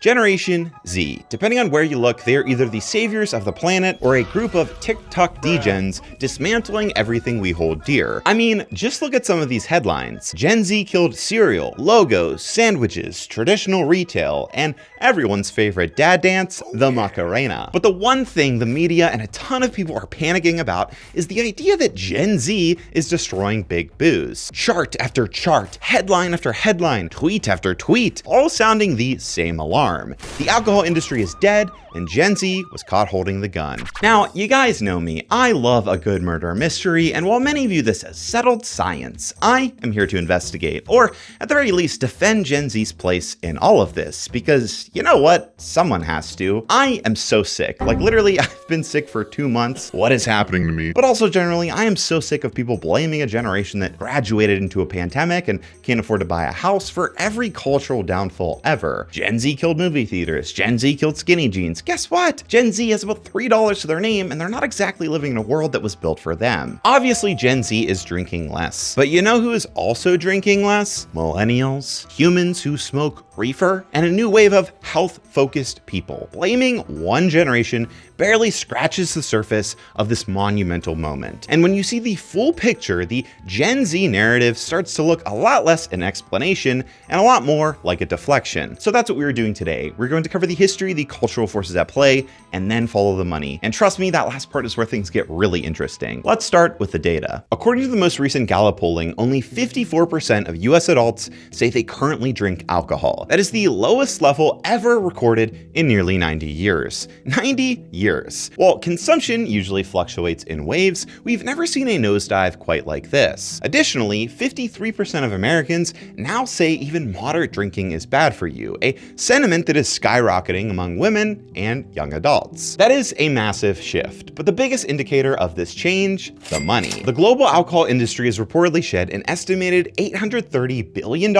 Generation Z. Depending on where you look, they are either the saviors of the planet or a group of TikTok degens dismantling everything we hold dear. I mean, just look at some of these headlines. Gen Z killed cereal, logos, sandwiches, traditional retail, and everyone's favorite dad dance, the Macarena. But the one thing the media and a ton of people are panicking about is the idea that Gen Z is destroying big booze. Chart after chart, headline after headline, tweet after tweet, all sounding the same alarm. The alcohol industry is dead, and Gen Z was caught holding the gun. Now, you guys know me, I love a good murder mystery, and while many view this as settled science, I am here to investigate, or at the very least defend Gen Z's place in all of this, because you know what? Someone has to. I am so sick. Like literally, I've been sick for 2 months. What is happening to me? But also generally, I am so sick of people blaming a generation that graduated into a pandemic and can't afford to buy a house for every cultural downfall ever. Gen Z killed movie theaters. Gen Z killed skinny jeans. Guess what? Gen Z has about $3 to their name, and they're not exactly living in a world that was built for them. Obviously, Gen Z is drinking less. But you know who is also drinking less? Millennials. Humans who smoke reefer, and a new wave of health-focused people. Blaming one generation barely scratches the surface of this monumental moment. And when you see the full picture, the Gen Z narrative starts to look a lot less an explanation and a lot more like a deflection. So that's what we're doing today. We're going to cover the history, the cultural forces at play, and then follow the money. And trust me, that last part is where things get really interesting. Let's start with the data. According to the most recent Gallup polling, only 54% of US adults say they currently drink alcohol. That is the lowest level ever recorded in nearly 90 years. 90 years. While consumption usually fluctuates in waves, we've never seen a nosedive quite like this. Additionally, 53% of Americans now say even moderate drinking is bad for you, a sentiment that is skyrocketing among women and young adults. That is a massive shift, but the biggest indicator of this change, the money. The global alcohol industry has reportedly shed an estimated $830 billion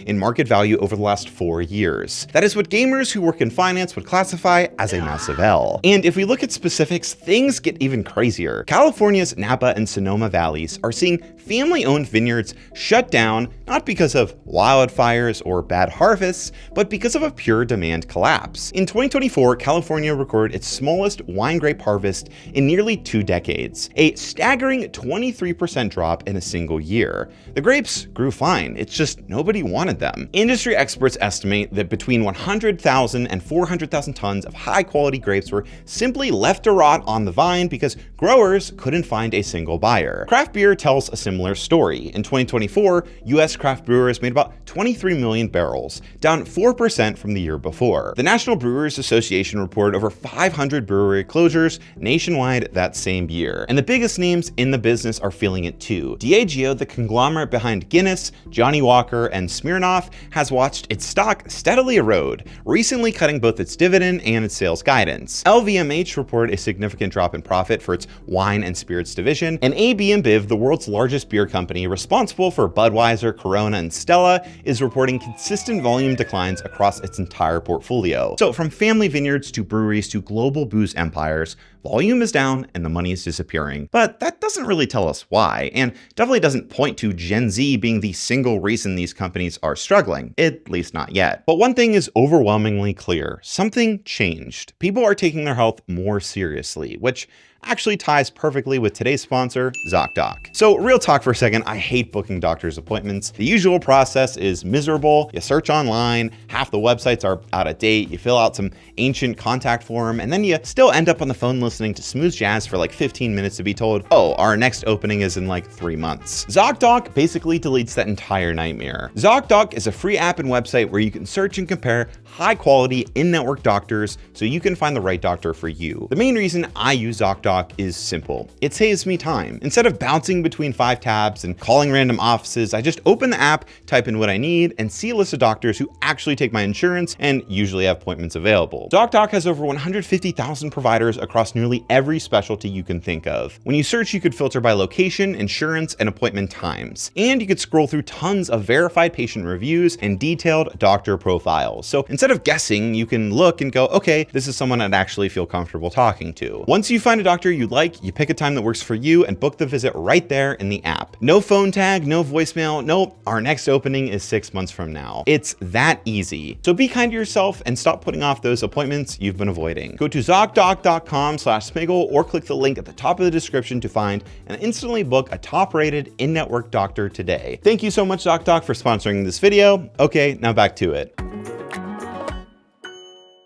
in market value over the last 4 years. That is what gamers who work in finance would classify as a massive L. And if we look at specifics, things get even crazier. California's Napa and Sonoma valleys are seeing family-owned vineyards shut down, not because of wildfires or bad harvests, but because of a pure demand collapse. In 2024, California recorded its smallest wine grape harvest in nearly 2 decades, a staggering 23% drop in a single year. The grapes grew fine, it's just nobody wanted them. Industry experts estimate that between 100,000 and 400,000 tons of high-quality grapes were simply left to rot on the vine because growers couldn't find a single buyer. Craft beer tells a similar story. In 2024, US craft brewers made about 23 million barrels, down 4% from the year before. The National Brewers Association reported over 500 brewery closures nationwide that same year. And the biggest names in the business are feeling it too. Diageo, the conglomerate behind Guinness, Johnnie Walker, and Smirnoff, has watched its stock steadily erode, recently cutting both its dividend and its sales guidance. LVMH reported a significant drop in profit for its wine and spirits division, and AB InBev, the world's largest beer company responsible for Budweiser, Corona, and Stella, is reporting consistent volume declines across its entire portfolio. So from family vineyards to breweries to global booze empires, volume is down and the money is disappearing. But that doesn't really tell us why, and definitely doesn't point to Gen Z being the single reason these companies are struggling, at least not yet. But one thing is overwhelmingly clear: something changed. People are taking their health more seriously, which actually ties perfectly with today's sponsor, ZocDoc. So real talk for a second, I hate booking doctor's appointments. The usual process is miserable. You search online, half the websites are out of date, you fill out some ancient contact form, and then you still end up on the phone listening to smooth jazz for like 15 minutes to be told, oh, our next opening is in like 3 months. ZocDoc basically deletes that entire nightmare. ZocDoc is a free app and website where you can search and compare high quality in-network doctors so you can find the right doctor for you. The main reason I use ZocDoc is simple. It saves me time. Instead of bouncing between 5 tabs and calling random offices, I just open the app, type in what I need, and see a list of doctors who actually take my insurance and usually have appointments available. ZocDoc has over 150,000 providers across nearly every specialty you can think of. When you search, you could filter by location, insurance, and appointment times. And you could scroll through tons of verified patient reviews and detailed doctor profiles. So instead of guessing, you can look and go, okay, this is someone I'd actually feel comfortable talking to. Once you find a doctor you like, you pick a time that works for you and book the visit right there in the app. No phone tag, no voicemail, nope, our next opening is 6 months from now. It's that easy. So be kind to yourself and stop putting off those appointments you've been avoiding. Go to ZocDoc.com/Smigel or click the link at the top of the description to find and instantly book a top-rated in-network doctor today. Thank you so much, ZocDoc, for sponsoring this video. Okay, now back to it.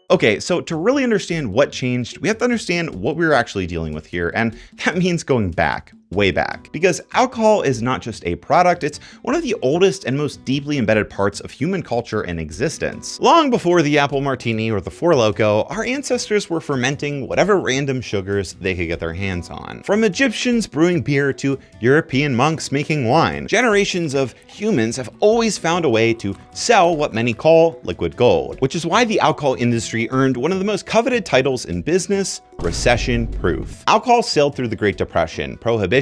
Okay, so to really understand what changed, we have to understand what we were actually dealing with here, and that means going back. Way back. Because alcohol is not just a product, it's one of the oldest and most deeply embedded parts of human culture and existence. Long before the apple martini or the Four Loko, our ancestors were fermenting whatever random sugars they could get their hands on. From Egyptians brewing beer to European monks making wine, generations of humans have always found a way to sell what many call liquid gold, which is why the alcohol industry earned one of the most coveted titles in business, recession-proof. Alcohol sailed through the Great Depression, Prohibition,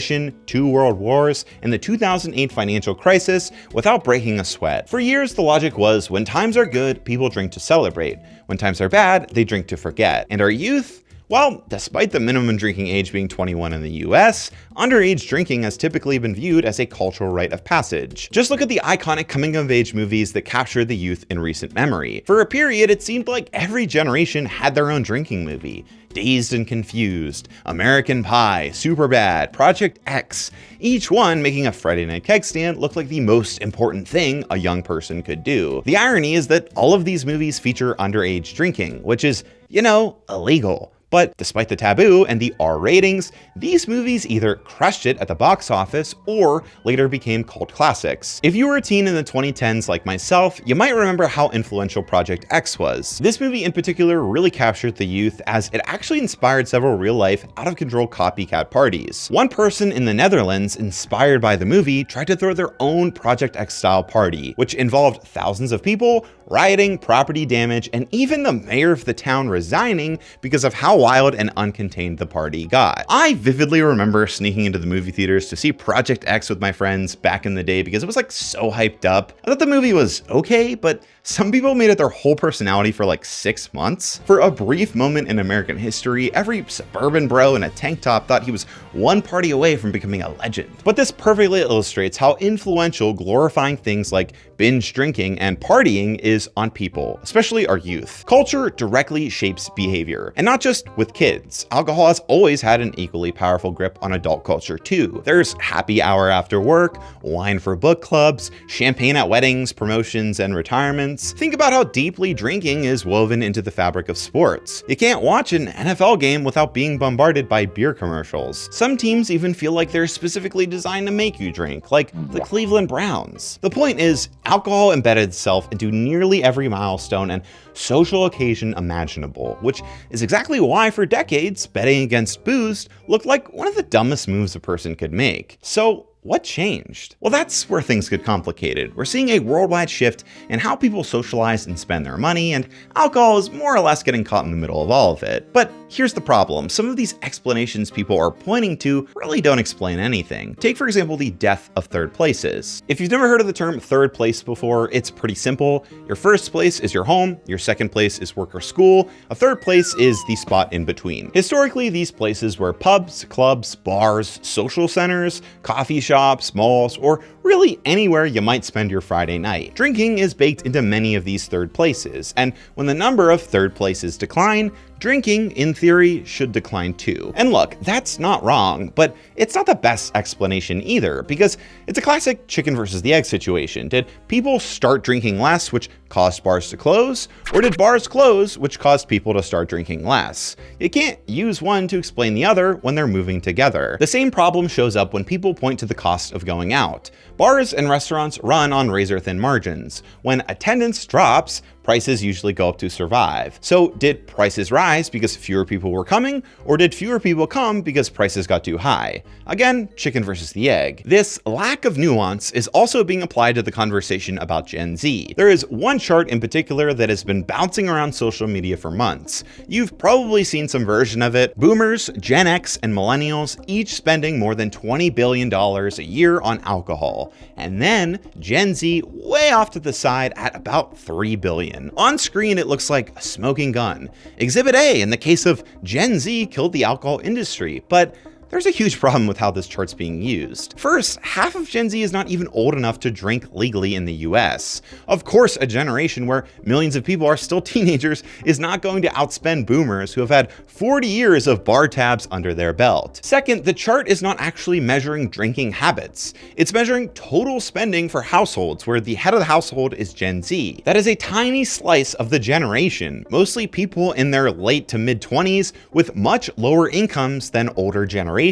2 world wars, and the 2008 financial crisis without breaking a sweat. For years, the logic was when times are good, people drink to celebrate. When times are bad, they drink to forget. And our youth? Well, despite the minimum drinking age being 21 in the US, underage drinking has typically been viewed as a cultural rite of passage. Just look at the iconic coming-of-age movies that captured the youth in recent memory. For a period, it seemed like every generation had their own drinking movie. Dazed and Confused, American Pie, Superbad, Project X, each one making a Friday night keg stand look like the most important thing a young person could do. The irony is that all of these movies feature underage drinking, which is, illegal. But despite the taboo and the R ratings, these movies either crushed it at the box office or later became cult classics. If you were a teen in the 2010s like myself, you might remember how influential Project X was. This movie in particular really captured the youth as it actually inspired several real-life, out-of-control copycat parties. One person in the Netherlands, inspired by the movie, tried to throw their own Project X-style party, which involved thousands of people, rioting, property damage, and even the mayor of the town resigning because of how wild and uncontained the party got. I vividly remember sneaking into the movie theaters to see Project X with my friends back in the day because it was so hyped up. I thought the movie was okay, but some people made it their whole personality for 6 months. For a brief moment in American history, every suburban bro in a tank top thought he was one party away from becoming a legend. But this perfectly illustrates how influential glorifying things like binge drinking and partying is on people, especially our youth. Culture directly shapes behavior, and not just with kids. Alcohol has always had an equally powerful grip on adult culture too. There's happy hour after work, wine for book clubs, champagne at weddings, promotions, and retirements. Think about how deeply drinking is woven into the fabric of sports. You can't watch an NFL game without being bombarded by beer commercials. Some teams even feel like they're specifically designed to make you drink, like the Cleveland Browns. The point is, alcohol embedded itself into nearly every milestone and social occasion imaginable, which is exactly why for decades, betting against booze looked like one of the dumbest moves a person could make. So what changed? Well, that's where things get complicated. We're seeing a worldwide shift in how people socialize and spend their money, and alcohol is more or less getting caught in the middle of all of it. But here's the problem. Some of these explanations people are pointing to really don't explain anything. Take, for example, the death of third places. If you've never heard of the term third place before, it's pretty simple. Your first place is your home, your second place is work or school, a third place is the spot in between. Historically, these places were pubs, clubs, bars, social centers, coffee shops, malls, or really anywhere you might spend your Friday night. Drinking is baked into many of these third places, and when the number of third places decline, drinking, in theory, should decline too. And look, that's not wrong, but it's not the best explanation either, because it's a classic chicken versus the egg situation. Did people start drinking less, which caused bars to close, or did bars close, which caused people to start drinking less? You can't use one to explain the other when they're moving together. The same problem shows up when people point to the cost of going out. Bars and restaurants run on razor-thin margins. When attendance drops, prices usually go up to survive. So did prices rise because fewer people were coming, or did fewer people come because prices got too high? Again, chicken versus the egg. This lack of nuance is also being applied to the conversation about Gen Z. There is one chart in particular that has been bouncing around social media for months. You've probably seen some version of it. Boomers, Gen X, and millennials each spending more than $20 billion a year on alcohol. And then Gen Z way off to the side at about $3 billion. On screen, it looks like a smoking gun. Exhibit A in the case of Gen Z killed the alcohol industry, but there's a huge problem with how this chart's being used. First, half of Gen Z is not even old enough to drink legally in the US. Of course, a generation where millions of people are still teenagers is not going to outspend boomers who have had 40 years of bar tabs under their belt. Second, the chart is not actually measuring drinking habits. It's measuring total spending for households where the head of the household is Gen Z. That is a tiny slice of the generation, mostly people in their late to mid 20s with much lower incomes than older generations.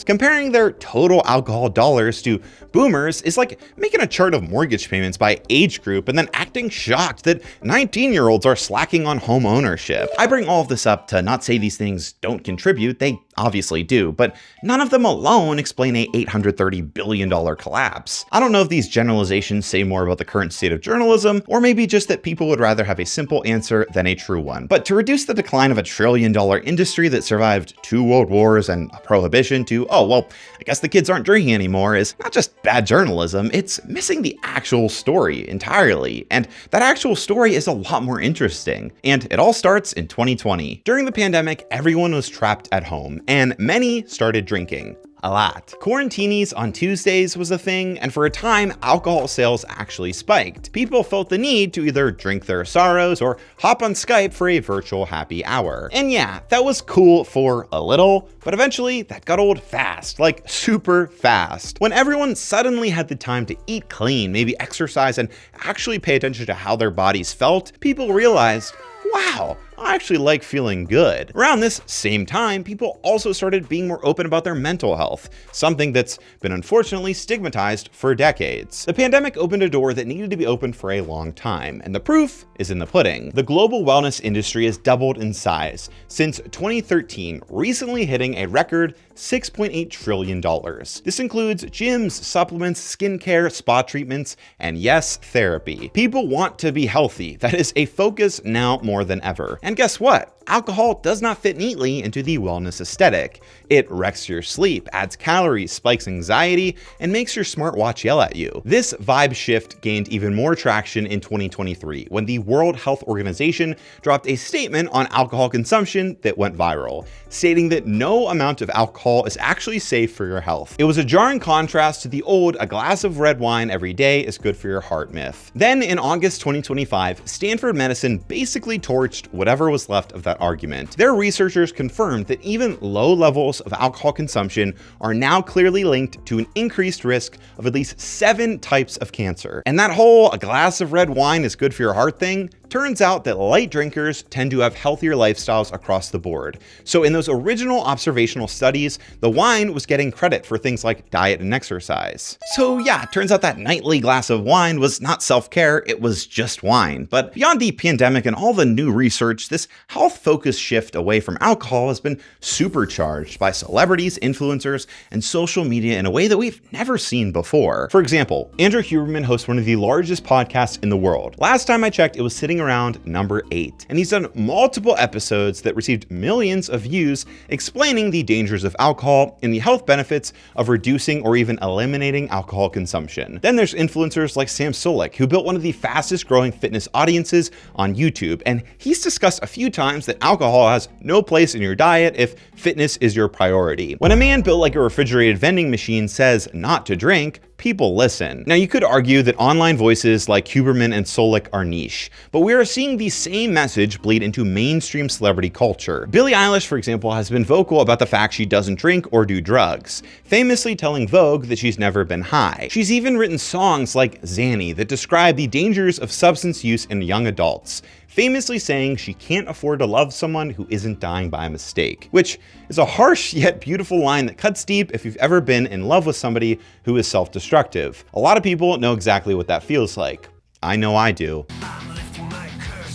Comparing their total alcohol dollars to boomers is like making a chart of mortgage payments by age group and then acting shocked that 19-year-olds are slacking on home ownership. I bring all of this up to not say these things don't contribute, they obviously do, but none of them alone explain a $830 billion collapse. I don't know if these generalizations say more about the current state of journalism, or maybe just that people would rather have a simple answer than a true one. But to reduce the decline of a $1 trillion industry that survived 2 world wars and a prohibition to, oh, well, I guess the kids aren't drinking anymore is not just bad journalism, it's missing the actual story entirely. And that actual story is a lot more interesting. And it all starts in 2020. During the pandemic, everyone was trapped at home, and many started drinking. A lot. Quarantinis on Tuesdays was a thing, and for a time, alcohol sales actually spiked. People felt the need to either drink their sorrows or hop on Skype for a virtual happy hour. And yeah, that was cool for a little, but eventually that got old fast, like super fast. When everyone suddenly had the time to eat clean, maybe exercise, and actually pay attention to how their bodies felt, people realized, wow, I actually like feeling good. Around this same time, people also started being more open about their mental health, something that's been unfortunately stigmatized for decades. The pandemic opened a door that needed to be opened for a long time, and the proof is in the pudding. The global wellness industry has doubled in size since 2013, recently hitting a record $6.8 trillion. This includes gyms, supplements, skincare, spa treatments, and yes, therapy. People want to be healthy. That is a focus now more than ever. And guess what? Alcohol does not fit neatly into the wellness aesthetic. It wrecks your sleep, adds calories, spikes anxiety, and makes your smartwatch yell at you. This vibe shift gained even more traction in 2023 when the World Health Organization dropped a statement on alcohol consumption that went viral, stating that no amount of alcohol is actually safe for your health. It was a jarring contrast to the old "a glass of red wine every day is good for your heart" myth. Then in August 2025, Stanford Medicine basically torched whatever was left of that argument. Their researchers confirmed that even low levels of alcohol consumption are now clearly linked to an increased risk of at least 7 types of cancer. And that whole "a glass of red wine is good for your heart" thing, turns out that light drinkers tend to have healthier lifestyles across the board. So in those original observational studies, the wine was getting credit for things like diet and exercise. So yeah, it turns out that nightly glass of wine was not self-care, it was just wine. But beyond the pandemic and all the new research, this health-focused shift away from alcohol has been supercharged by celebrities, influencers, and social media in a way that we've never seen before. For example, Andrew Huberman hosts one of the largest podcasts in the world. Last time I checked, it was sitting around number 8, and he's done multiple episodes that received millions of views explaining the dangers of alcohol and the health benefits of reducing or even eliminating alcohol consumption. Then there's influencers like Sam Solik, who built one of the fastest growing fitness audiences on YouTube, and he's discussed a few times that alcohol has no place in your diet if fitness is your priority. When a man built like a refrigerated vending machine says not to drink, people listen. Now you could argue that online voices like Huberman and Solik are niche, but we are seeing the same message bleed into mainstream celebrity culture. Billie Eilish, for example, has been vocal about the fact she doesn't drink or do drugs, famously telling Vogue that she's never been high. She's even written songs like Zanny that describe the dangers of substance use in young adults, famously saying she can't afford to love someone who isn't dying by mistake, which is a harsh yet beautiful line that cuts deep if you've ever been in love with somebody who is self-destructive. A lot of people know exactly what that feels like. I know I do. I'm lifting my curtain.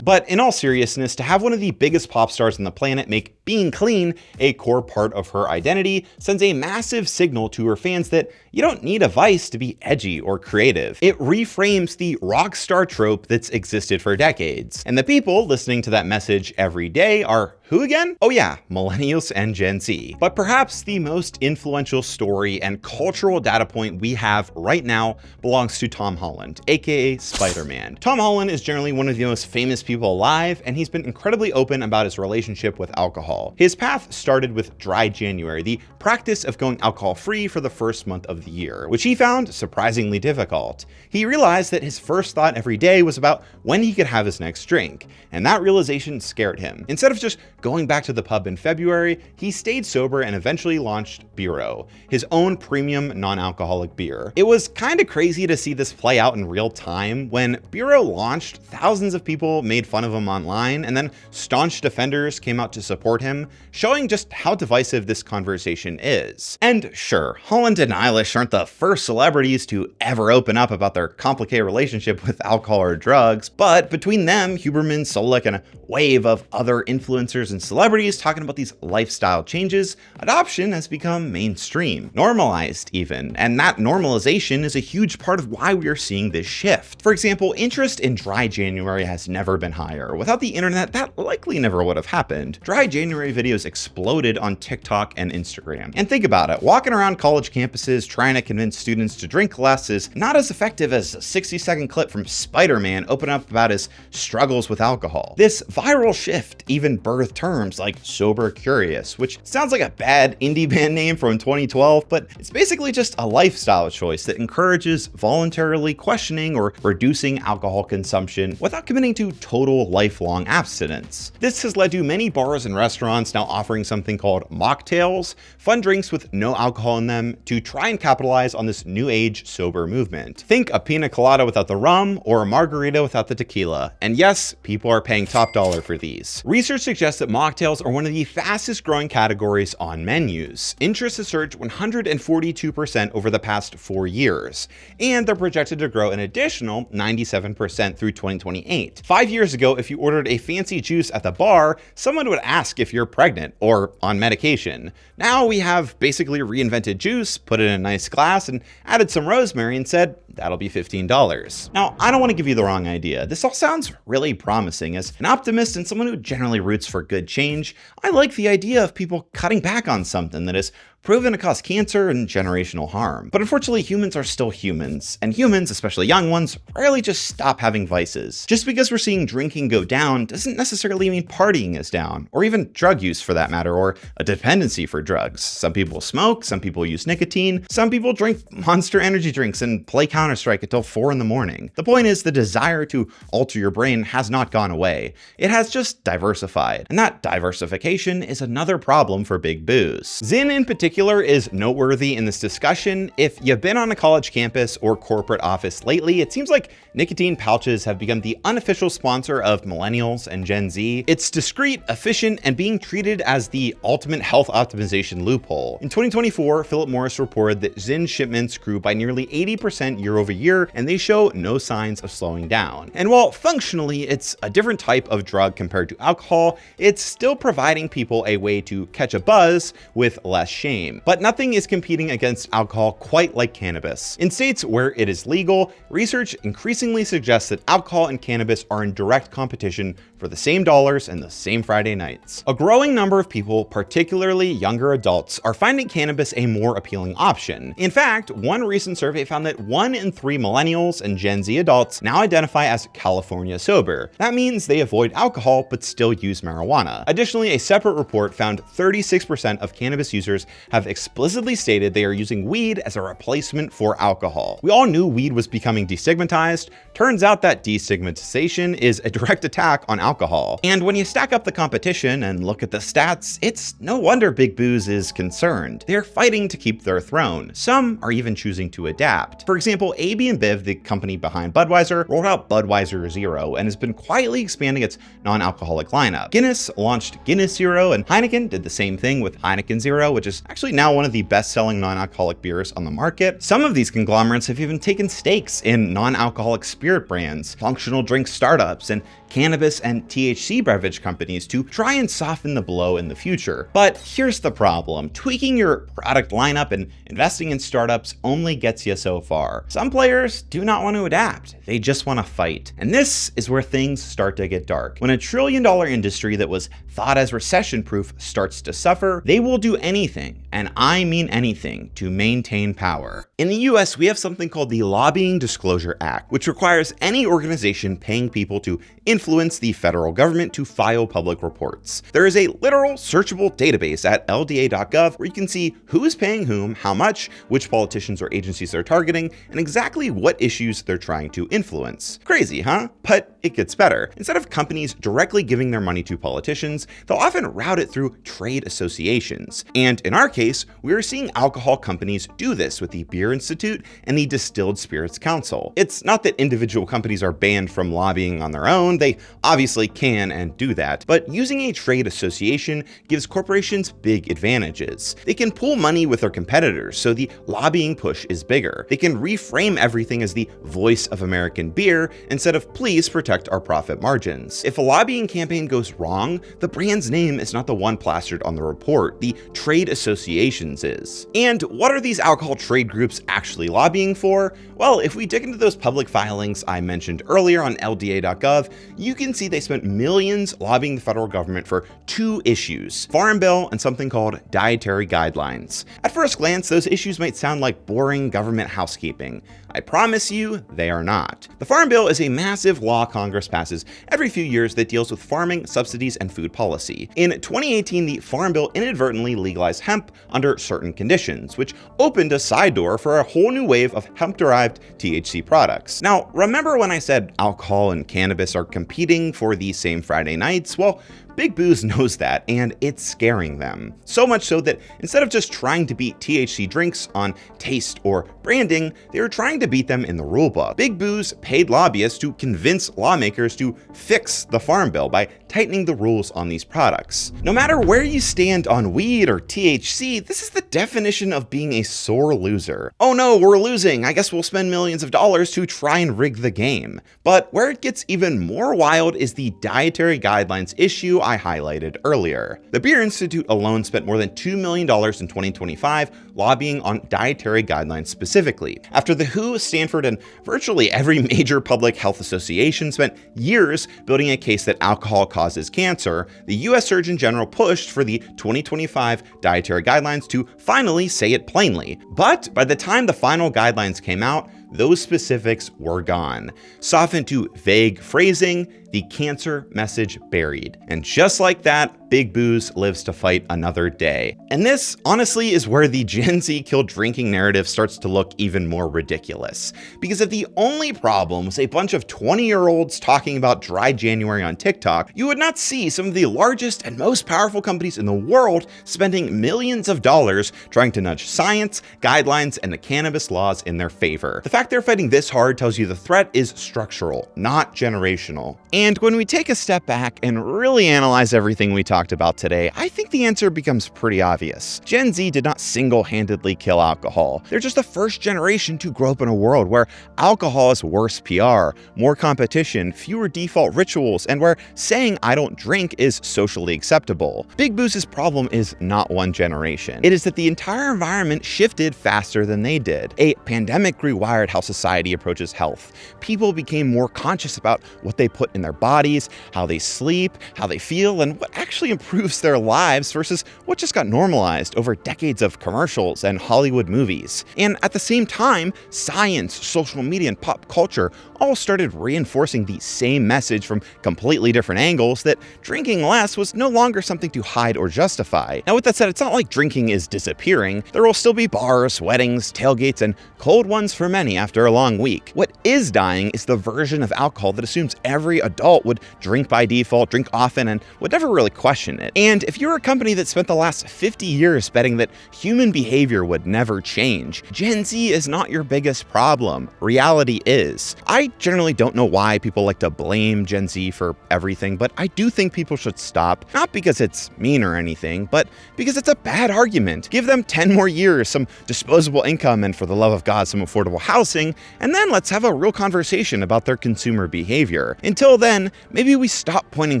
But in all seriousness, to have one of the biggest pop stars on the planet make being clean a core part of her identity sends a massive signal to her fans that you don't need a vice to be edgy or creative. It reframes the rock star trope that's existed for decades. And the people listening to that message every day are who again? Oh yeah, millennials and Gen Z. But perhaps the most influential story and cultural data point we have right now belongs to Tom Holland, aka Spider-Man. Tom Holland is generally one of the most famous people alive, and he's been incredibly open about his relationship with alcohol. His path started with dry January, the practice of going alcohol-free for the first month of the year, which he found surprisingly difficult. He realized that his first thought every day was about when he could have his next drink, and that realization scared him. Instead of just going back to the pub in February, he stayed sober and eventually launched Bureau, his own premium non-alcoholic beer. It was kind of crazy to see this play out in real time. When Bureau launched, thousands of people made fun of him online, and then staunch defenders came out to support him, showing just how divisive this conversation is. And sure, Holland and Eilish aren't the first celebrities to ever open up about their complicated relationship with alcohol or drugs, but between them, Huberman, Solik, and a wave of other influencers and celebrities talking about these lifestyle changes, adoption has become mainstream, normalized even, and that normalization is a huge part of why we are seeing this shift. For example, interest in dry January has never been higher. Without the internet, that likely never would have happened. Dry January videos exploded on TikTok and Instagram. And think about it, walking around college campuses trying to convince students to drink less is not as effective as a 60-second clip from Spider-Man opening up about his struggles with alcohol. This viral shift even birthed terms like sober curious, which sounds like a bad indie band name from 2012, but it's basically just a lifestyle choice that encourages voluntarily questioning or reducing alcohol consumption without committing to total lifelong abstinence. This has led to many bars and restaurants now offering something called mocktails, fun drinks with no alcohol in them, to try and capitalize on this new age sober movement. Think a pina colada without the rum or a margarita without the tequila. And yes, people are paying top dollar for these. Research suggests that mocktails are one of the fastest growing categories on menus. Interest has surged 142% over the past 4 years, and they're projected to grow an additional 97% through 2028. 5 years ago, if you ordered a fancy juice at the bar, someone would ask if you're pregnant or on medication. Now we have basically reinvented juice, put it in a nice glass, and added some rosemary and said, that'll be $15. Now, I don't want to give you the wrong idea. This all sounds really promising. As an optimist and someone who generally roots for good change, I like the idea of people cutting back on something that is proven to cause cancer and generational harm. But unfortunately, humans are still humans, and humans, especially young ones, rarely just stop having vices. Just because we're seeing drinking go down doesn't necessarily mean partying is down, or even drug use for that matter, or a dependency for drugs. Some people smoke, some people use nicotine, some people drink Monster energy drinks and play Counter-Strike until 4 in the morning. The point is, the desire to alter your brain has not gone away. It has just diversified, and that diversification is another problem for big booze. Zyn in particular is noteworthy in this discussion. If you've been on a college campus or corporate office lately, it seems like nicotine pouches have become the unofficial sponsor of millennials and Gen Z. It's discreet, efficient, and being treated as the ultimate health optimization loophole. In 2024, Philip Morris reported that Zyn shipments grew by nearly 80% year over year, and they show no signs of slowing down. And while functionally it's a different type of drug compared to alcohol, it's still providing people a way to catch a buzz with less shame. But nothing is competing against alcohol quite like cannabis. In states where it is legal, research increasingly suggests that alcohol and cannabis are in direct competition for the same dollars and the same Friday nights. A growing number of people, particularly younger adults, are finding cannabis a more appealing option. In fact, one recent survey found that 1 in 3 millennials and Gen Z adults now identify as California sober. That means they avoid alcohol but still use marijuana. Additionally, a separate report found 36% of cannabis users have explicitly stated they are using weed as a replacement for alcohol. We all knew weed was becoming destigmatized. Turns out that destigmatization is a direct attack on alcohol. And when you stack up the competition and look at the stats, it's no wonder Big Booze is concerned. They're fighting to keep their throne. Some are even choosing to adapt. For example, AB InBev, the company behind Budweiser, rolled out Budweiser Zero and has been quietly expanding its non-alcoholic lineup. Guinness launched Guinness Zero, and Heineken did the same thing with Heineken Zero, which is actually now one of the best-selling non-alcoholic beers on the market. Some of these conglomerates have even taken stakes in non-alcoholic spirit brands, functional drink startups, and cannabis and THC beverage companies to try and soften the blow in the future. But here's the problem. Tweaking your product lineup and investing in startups only gets you so far. Some players do not want to adapt. They just want to fight. And this is where things start to get dark. When a trillion-dollar industry that was thought as recession-proof starts to suffer, they will do anything, and I mean anything, to maintain power. In the US, we have something called the Lobbying Disclosure Act, which requires any organization paying people to influence the federal government to file public reports. There is a literal searchable database at lda.gov where you can see who is paying whom, how much, which politicians or agencies they're targeting, and exactly what issues they're trying to influence. Crazy, huh? But it gets better. Instead of companies directly giving their money to politicians, they'll often route it through trade associations. And in our case, we are seeing alcohol companies do this with the Beer Institute and the Distilled Spirits Council. It's not that individual companies are banned from lobbying on their own, they obviously can and do that, but using a trade association gives corporations big advantages. They can pool money with their competitors, so the lobbying push is bigger. They can reframe everything as the voice of American beer instead of please protect our profit margins. If a lobbying campaign goes wrong, the brand's name is not the one plastered on the report, the trade association's is. And what are these alcohol trade groups actually lobbying for? Well, if we dig into those public filings I mentioned earlier on lda.gov, you can see they spent millions lobbying the federal government for two issues: Farm Bill and something called Dietary Guidelines. At first glance, those issues might sound like boring government housekeeping. I promise you, they are not. The Farm Bill is a massive law Congress passes every few years that deals with farming, subsidies, and food policy. In 2018, the Farm Bill inadvertently legalized hemp under certain conditions, which opened a side door for a whole new wave of hemp-derived THC products. Now, remember when I said alcohol and cannabis are competing for the same Friday nights? Well, Big Booze knows that, and it's scaring them. So much so that instead of just trying to beat THC drinks on taste or branding, they are trying to beat them in the rulebook. Big Booze paid lobbyists to convince lawmakers to fix the Farm Bill by tightening the rules on these products. No matter where you stand on weed or THC, this is the definition of being a sore loser. Oh no, we're losing. I guess we'll spend millions of dollars to try and rig the game. But where it gets even more wild is the dietary guidelines issue I highlighted earlier. The Beer Institute alone spent more than $2 million in 2025 lobbying on dietary guidelines specifically. After the WHO, Stanford, and virtually every major public health association spent years building a case that alcohol causes cancer, the US Surgeon General pushed for the 2025 dietary guidelines to finally say it plainly. But by the time the final guidelines came out, those specifics were gone, softened to vague phrasing, the cancer message buried. And just like that, Big Booze lives to fight another day. And this, honestly, is where the Gen Z kill drinking narrative starts to look even more ridiculous. Because if the only problem was a bunch of 20-year-olds talking about dry January on TikTok, you would not see some of the largest and most powerful companies in the world spending millions of dollars trying to nudge science, guidelines, and the cannabis laws in their favor. The fact they're fighting this hard tells you the threat is structural, not generational. And when we take a step back and really analyze everything we talked about today, I think the answer becomes pretty obvious. Gen Z did not single-handedly kill alcohol. They're just the first generation to grow up in a world where alcohol is worse PR, more competition, fewer default rituals, and where saying I don't drink is socially acceptable. Big Booze's problem is not one generation. It is that the entire environment shifted faster than they did. A pandemic rewired how society approaches health. People became more conscious about what they put in their bodies, how they sleep, how they feel, and what actually improves their lives versus what just got normalized over decades of commercials and Hollywood movies. And at the same time, science, social media, and pop culture all started reinforcing the same message from completely different angles that drinking less was no longer something to hide or justify. Now, with that said, it's not like drinking is disappearing. There will still be bars, weddings, tailgates, and cold ones for many after a long week. What is dying is the version of alcohol that assumes every adult would drink by default, drink often, and would never really question it. And if you're a company that spent the last 50 years betting that human behavior would never change, Gen Z is not your biggest problem. Reality is. I I generally don't know why people like to blame Gen Z for everything, but I do think people should stop, not because it's mean or anything, but because it's a bad argument. Give them 10 more years, some disposable income, and for the love of God, some affordable housing, and then let's have a real conversation about their consumer behavior. Until then, maybe we stop pointing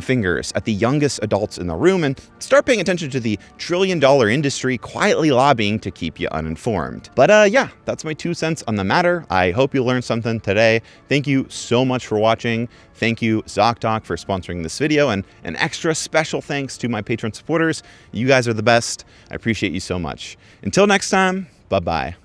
fingers at the youngest adults in the room and start paying attention to the trillion-dollar industry quietly lobbying to keep you uninformed. But yeah, that's my 2 cents on the matter. I hope you learned something today. Thank you so much for watching. Thank you, ZocDoc, for sponsoring this video, and an extra special thanks to my Patreon supporters. You guys are the best. I appreciate you so much. Until next time, bye-bye.